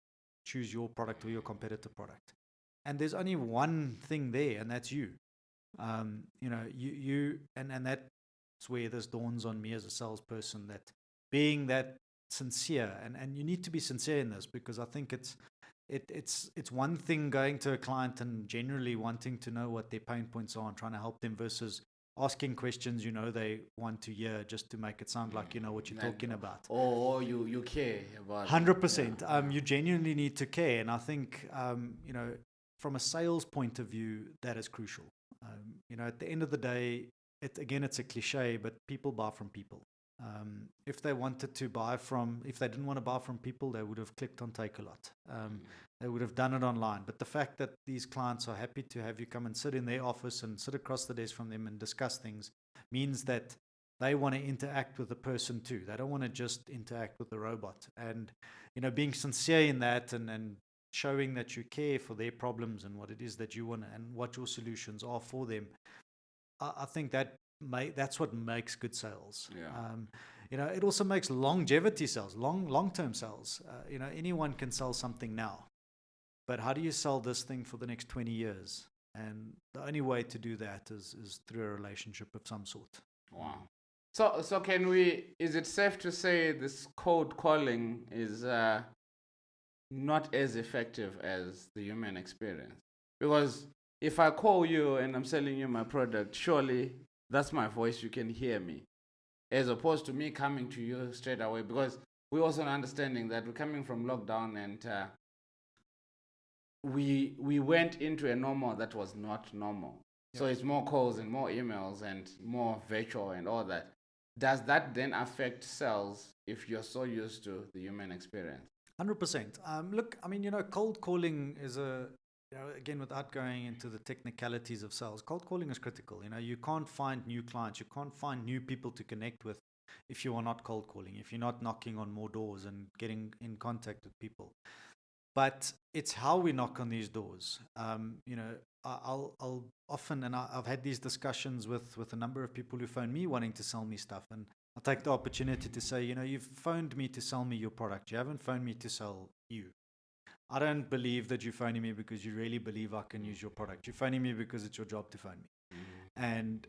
choose your product or your competitor product? And there's only one thing there, and that's you. And that's where this dawns on me as a salesperson, that being that sincere, and you need to be sincere in this, because I think it's one thing going to a client and generally wanting to know what their pain points are and trying to help them, versus asking questions they want to hear just to make it sound like you know what you're talking about. Or you care about 100%. Yeah. You genuinely need to care, and I think from a sales point of view, that is crucial. At the end of the day, it's a cliche, but people buy from people. If they didn't want to buy from people, they would have clicked on Takealot. They would have done it online. But the fact that these clients are happy to have you come and sit in their office and sit across the desk from them and discuss things means that they want to interact with the person too. They don't want to just interact with the robot. And, being sincere in that and showing that you care for their problems and what it is that you want and what your solutions are for them, I think that's what makes good sales. Yeah. It also makes longevity sales, long-term sales. Anyone can sell something now, but how do you sell this thing for the next 20 years? And the only way to do that is through a relationship of some sort. Wow. So is it safe to say this cold calling is not as effective as the human experience? Because if I call you and I'm selling you my product, surely that's my voice, you can hear me. as opposed to me coming to you straight away, because we're also understanding that we're coming from lockdown, and we went into a normal that was not normal. So it's more calls and more emails and more virtual and all that. Does that then affect sales if you're so used to the human experience? 100%. Look, I mean, cold calling is again, without going into the technicalities of sales, cold calling is critical. You can't find new clients, you can't find new people to connect with if you are not cold calling, if you're not knocking on more doors and getting in contact with people. But it's how we knock on these doors. I'll often, and I've had these discussions with a number of people who phone me wanting to sell me stuff, and I'll take the opportunity to say, you've phoned me to sell me your product. You haven't phoned me to sell you. I don't believe that you're phoning me because you really believe I can use your product. You're phoning me because it's your job to phone me. And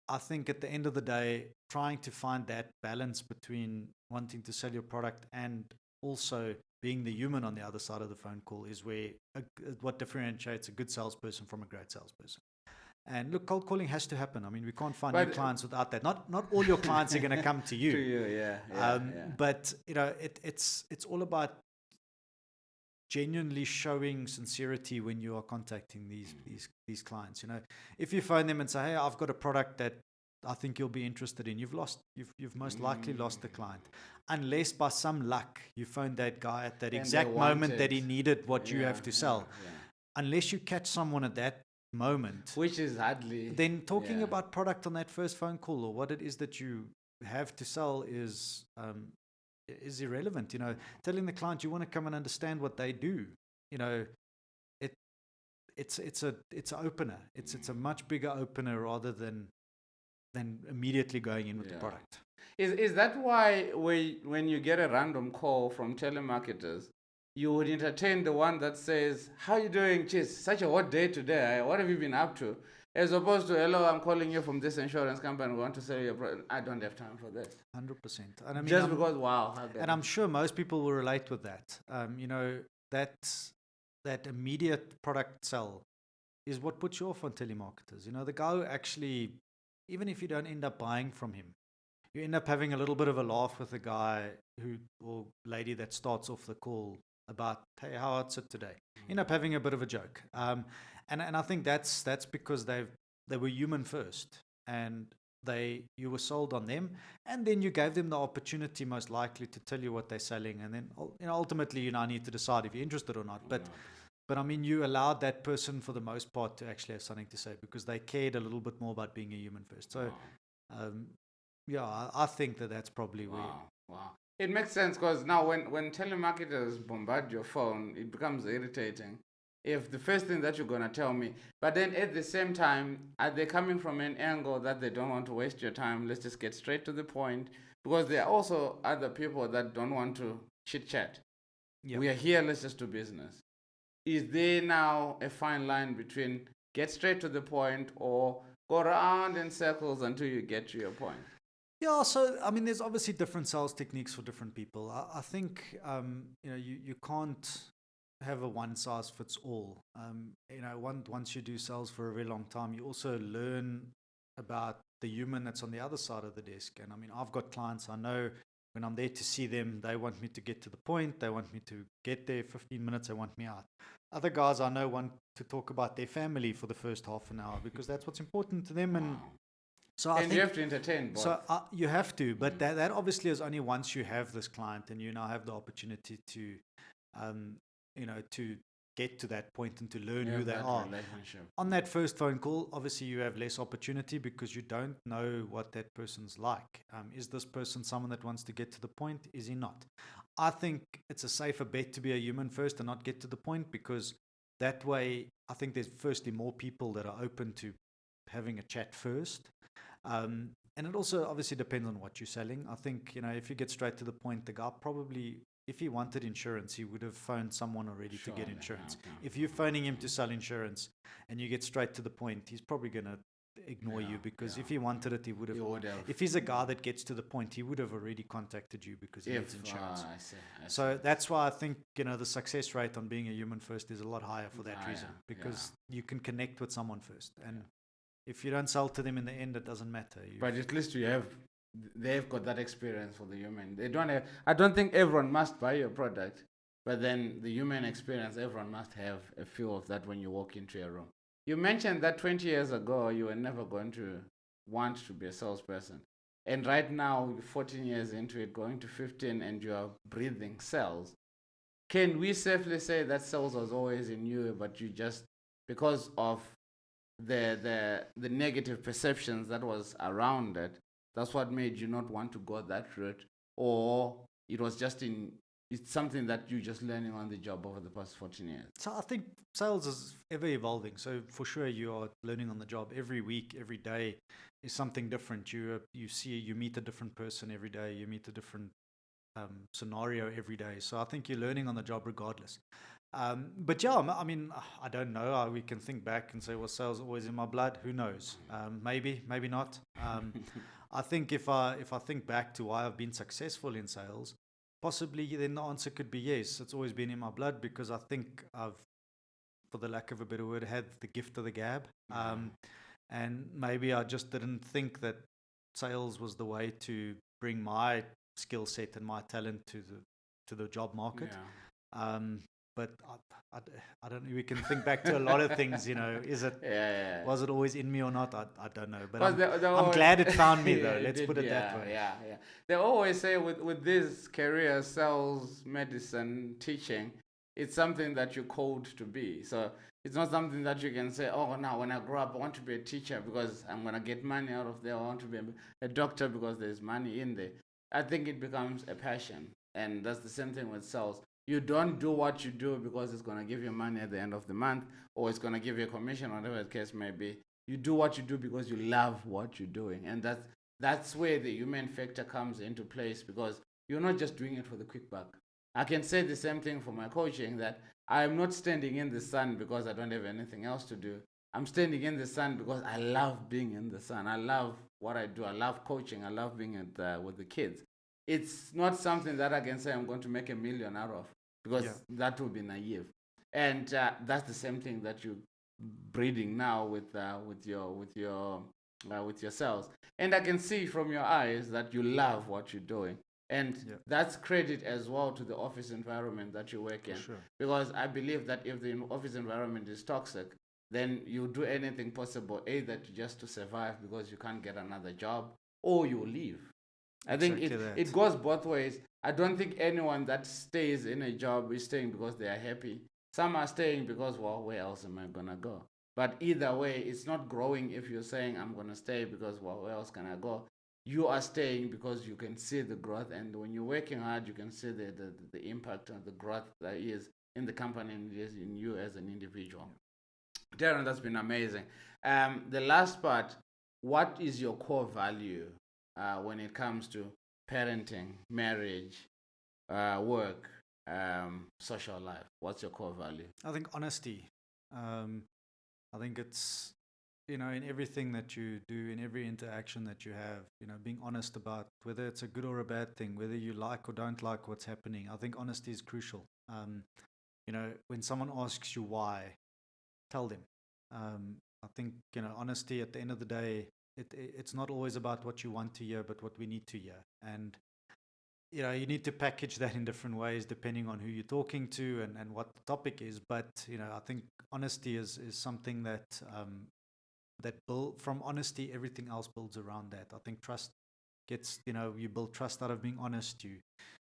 I think at the end of the day, trying to find that balance between wanting to sell your product and also being the human on the other side of the phone call is where what differentiates a good salesperson from a great salesperson. And look, cold calling has to happen. I mean, we can't find new clients without that. Not all your clients are going to come to you. To you, yeah. But it's all about genuinely showing sincerity when you are contacting these clients. If you phone them and say, "Hey, I've got a product that I think you'll be interested in," you've most likely lost the client, unless by some luck you phoned that guy at that exact moment that he needed what you have to sell. Unless you catch someone at that moment, which is hardly, then talking about product on that first phone call or what it is that you have to sell is irrelevant. Telling the client you want to come and understand what they do, it's an opener. It's a much bigger opener rather than immediately going in with the product. Is that why when you get a random call from telemarketers, you would entertain the one that says, "How are you doing? Cheers, such a hot day today. What have you been up to?" As opposed to, "Hello, I'm calling you from this insurance company. We want to sell you a product." I don't have time for this. 100%. And I mean, just because, wow. And I'm sure most people will relate with that. That immediate product sell is what puts you off on telemarketers. The guy who actually, even if you don't end up buying from him, you end up having a little bit of a laugh with the guy or lady that starts off the call about, "Hey, how's it today?" End up having a bit of a joke. And I think that's because they were human first, and you were sold on them, and then you gave them the opportunity most likely to tell you what they're selling, and then ultimately you now need to decide if you're interested or not. But I mean, you allowed that person for the most part to actually have something to say because they cared a little bit more about being a human first. So I think that's probably where. Wow. It makes sense, because now when telemarketers bombard your phone, it becomes irritating. If the first thing that you're going to tell me, but then at the same time, are they coming from an angle that they don't want to waste your time? Let's just get straight to the point, because there are also other people that don't want to chit-chat. Yep. We are here, let's just do business. Is there now a fine line between get straight to the point or go around in circles until you get to your point? Yeah, so I mean, there's obviously different sales techniques for different people. I think you can't have a one size fits all. Once you do sales for a very long time, you also learn about the human that's on the other side of the desk. And I mean, I've got clients I know when I'm there to see them, they want me to get to the point. They want me to get there 15 minutes. They want me out. Other guys I know want to talk about their family for the first half an hour because that's what's important to them. And so I think you have to entertain both. So you have to, but that obviously is only once you have this client and you now have the opportunity to, to get to that point and to learn who they are. On that first phone call, obviously you have less opportunity because you don't know what that person's like. Is this person someone that wants to get to the point? Is he not? I think it's a safer bet to be a human first and not get to the point, because that way I think there's firstly more people that are open to having a chat first. And it also obviously depends on what you're selling. I think, if you get straight to the point, the guy probably, if he wanted insurance, he would have phoned someone already to get insurance. If you're phoning him to sell insurance and you get straight to the point, he's probably going to ignore you, because if he wanted it, he would have. If he's a guy that gets to the point, he would have already contacted you because he needs insurance. I see. So that's why I think, the success rate on being a human first is a lot higher for that reason, because you can connect with someone first. And if you don't sell to them in the end, it doesn't matter. But at least you have they've got that experience for the human. They don't have. I don't think everyone must buy your product, but then the human experience, everyone must have a feel of that when you walk into a room. You mentioned that 20 years ago you were never going to want to be a salesperson, and right now, 14 years into it, going to 15, and you are breathing sales. Can we safely say that sales was always in you, but you just, because of the negative perceptions that was around it, that's what made you not want to go that route, or it was just it's something that you're just learning on the job over the past 14 years? So I think sales is ever evolving. So for sure, you are learning on the job every week, every day is something different. You meet a different person every day. You meet a different scenario every day. So I think you're learning on the job regardless. But yeah, I mean, I don't know. We can think back and say, well, sales always in my blood. Who knows? Maybe not. I think if I think back to why I've been successful in sales, possibly then the answer could be yes. It's always been in my blood because I think I've, for the lack of a better word, had the gift of the gab. And maybe I just didn't think that sales was the way to bring my skill set and my talent to the job market. But I don't know. We can think back to a lot of things, is it, was it always in me or not? I don't know, but I'm glad it found me though. Let's put it that way. Yeah. They always say with this career, sales, medicine, teaching, it's something that you're called to be. So it's not something that you can say, oh, now when I grow up, I want to be a teacher because I'm going to get money out of there. I want to be a doctor because there's money in there. I think it becomes a passion. And that's the same thing with sales. You don't do what you do because it's going to give you money at the end of the month or it's going to give you a commission, whatever the case may be. You do what you do because you love what you're doing. And that's where the human factor comes into place, because you're not just doing it for the quick buck. I can say the same thing for my coaching, that I'm not standing in the sun because I don't have anything else to do. I'm standing in the sun because I love being in the sun. I love what I do. I love coaching. I love being with the kids. It's not something that I can say I'm going to make $1 million out of, because that would be naive. And that's the same thing that you're breeding now with your sales. And I can see from your eyes that you love what you're doing. And that's credit as well to the office environment that you work in. Sure. Because I believe that if the office environment is toxic, then you do anything possible, either just to survive because you can't get another job, or you leave. I think it goes both ways. I don't think anyone that stays in a job is staying because they are happy. Some are staying because, well, where else am I going to go? But either way, it's not growing if you're saying, I'm going to stay because, well, where else can I go? You are staying because you can see the growth. And when you're working hard, you can see the impact and the growth that is in the company and is in you as an individual. Darren, that's been amazing. The last part, what is your core value when it comes to parenting, marriage, work, social life? What's your core value? I think honesty. I think it's, in everything that you do, in every interaction that you have, being honest about whether it's a good or a bad thing, whether you like or don't like what's happening. I think honesty is crucial. When someone asks you why, tell them. I think, honesty at the end of the day, it's not always about what you want to hear, but what we need to hear. And, you need to package that in different ways depending on who you're talking to and what the topic is. But, I think honesty is something that from honesty, everything else builds around that. I think trust gets, you build trust out of being honest. Your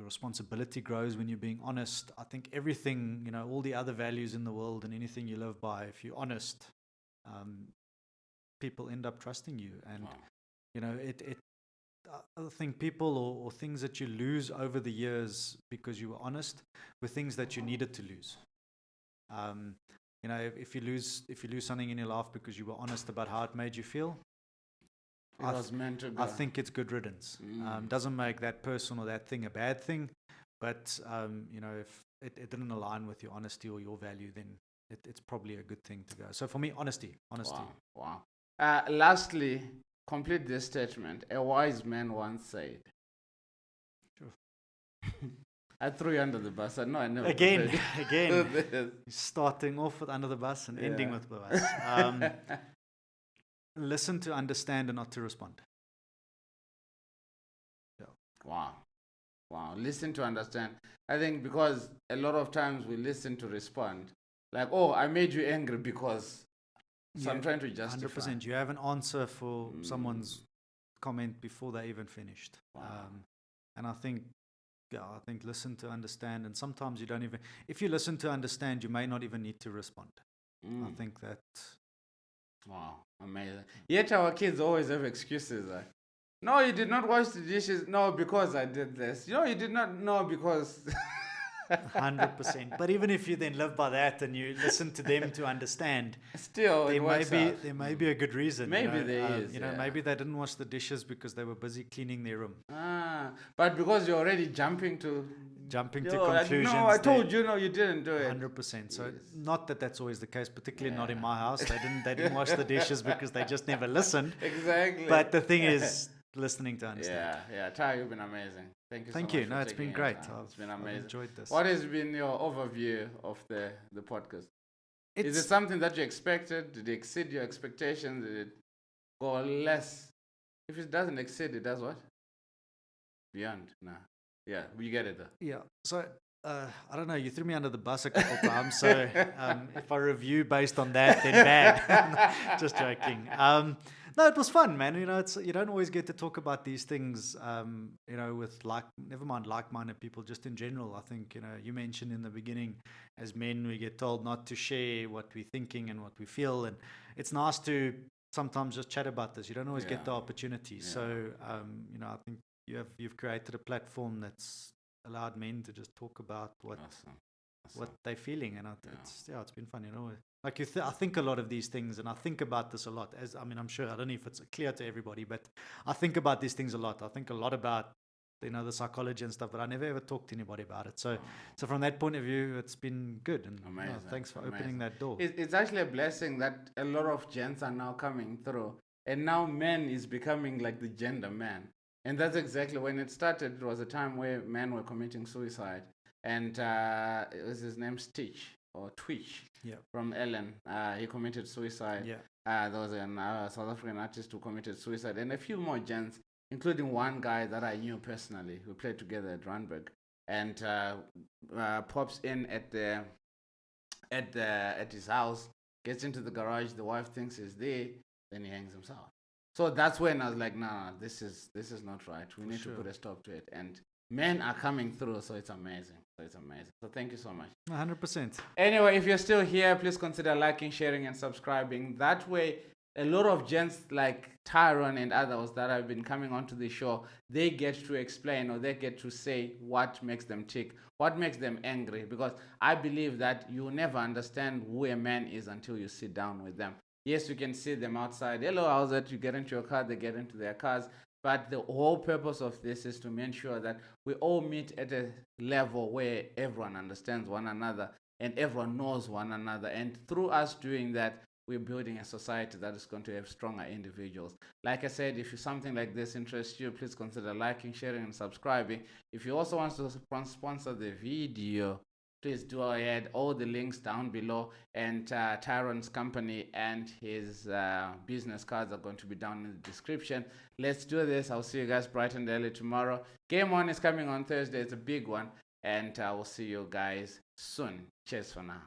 responsibility grows when you're being honest. I think everything, all the other values in the world and anything you live by, if you're honest, people end up trusting you. And, I think people or things that you lose over the years because you were honest were things that you needed to lose. If you lose something in your life because you were honest about how it made you feel, it was meant to go. I think it's good riddance. Doesn't make that person or that thing a bad thing, but if it didn't align with your honesty or your value, then it's probably a good thing to go. So for me, honesty. Wow. Lastly, complete this statement. A wise man once said. Sure. I threw you under the bus. No, I never. Again. Starting off with under the bus and ending with the bus. Listen to understand and not to respond. Wow. Wow. Listen to understand. I think because a lot of times we listen to respond. Like, oh, I made you angry because. So I'm trying to justify. 100%. You have an answer for someone's comment before they even finished. Wow. And I think listen to understand. And sometimes you don't even, if you listen to understand, you may not even need to respond. I think that. Wow, amazing. Yet our kids always have excuses. No, you did not wash the dishes. No, because I did this. No, you did not. No, because. 100%. But even if you then live by that and you listen to them to understand, still there may be a good reason. Maybe there is. Maybe they didn't wash the dishes because they were busy cleaning their room. But because you're already jumping to conclusions. No, I told you. No, you didn't do it. 100%. So not that that's always the case, particularly not in my house. They didn't wash the dishes because they just never listened. Exactly. But the thing is, listening to understand. Yeah. Ty, you've been amazing. Thank you so much. Thank you. No, it's been great. It's been amazing. I've enjoyed this. What has been your overview of the podcast? Is it something that you expected? Did it exceed your expectations? Did it go less? If it doesn't exceed, it does what? Beyond. Nah. Yeah, you get it though. Yeah. So I don't know. You threw me under the bus a couple times. So if I review based on that, then bad. Just joking. No, it was fun, man. You don't always get to talk about these things, with never mind like-minded people, just in general. I think, you mentioned in the beginning, as men, we get told not to share what we're thinking and what we feel. And it's nice to sometimes just chat about this. You don't always get the opportunity. Yeah. So, I think you've created a platform that's allowed men to just talk about what they're feeling. And it's been fun, Like I think a lot of these things, and I think about this a lot. I'm sure, I don't know if it's clear to everybody, but I think about these things a lot. I think a lot about, the psychology and stuff, but I never ever talked to anybody about it. So from that point of view, it's been good. And amazing. Thanks for opening that door. It's actually a blessing that a lot of gents are now coming through. And now men is becoming like the gender man. And that's exactly when it started. It was a time where men were committing suicide. And it was his name Stitch. Or Twitch from Ellen. He committed suicide. There was a South African artist who committed suicide, and a few more gents, including one guy that I knew personally, who played together at Randburg, and pops in at his house, gets into the garage. The wife thinks he's there, then he hangs himself. So that's when I was like, nah, this is not right. We need to put a stop to it. And men are coming through, so it's amazing. So thank you so much. 100%. Anyway, if you're still here, please consider liking, sharing, and subscribing. That way, a lot of gents like Tyron and others that have been coming onto the show, they get to explain or they get to say what makes them tick, what makes them angry. Because I believe that you never understand who a man is until you sit down with them. Yes, you can see them outside. Hello, how's it? You get into your car, they get into their cars. But the whole purpose of this is to make sure that we all meet at a level where everyone understands one another and everyone knows one another. And through us doing that, we're building a society that is going to have stronger individuals. Like I said, if something like this interests you, please consider liking, sharing, and subscribing. If you also want to sponsor the video, please do ahead. All the links down below, and Tyron's company and his business cards are going to be down in the description. Let's do this. I'll see you guys bright and early tomorrow. Game 1 is coming on Thursday. It's a big one, and I will see you guys soon. Cheers for now.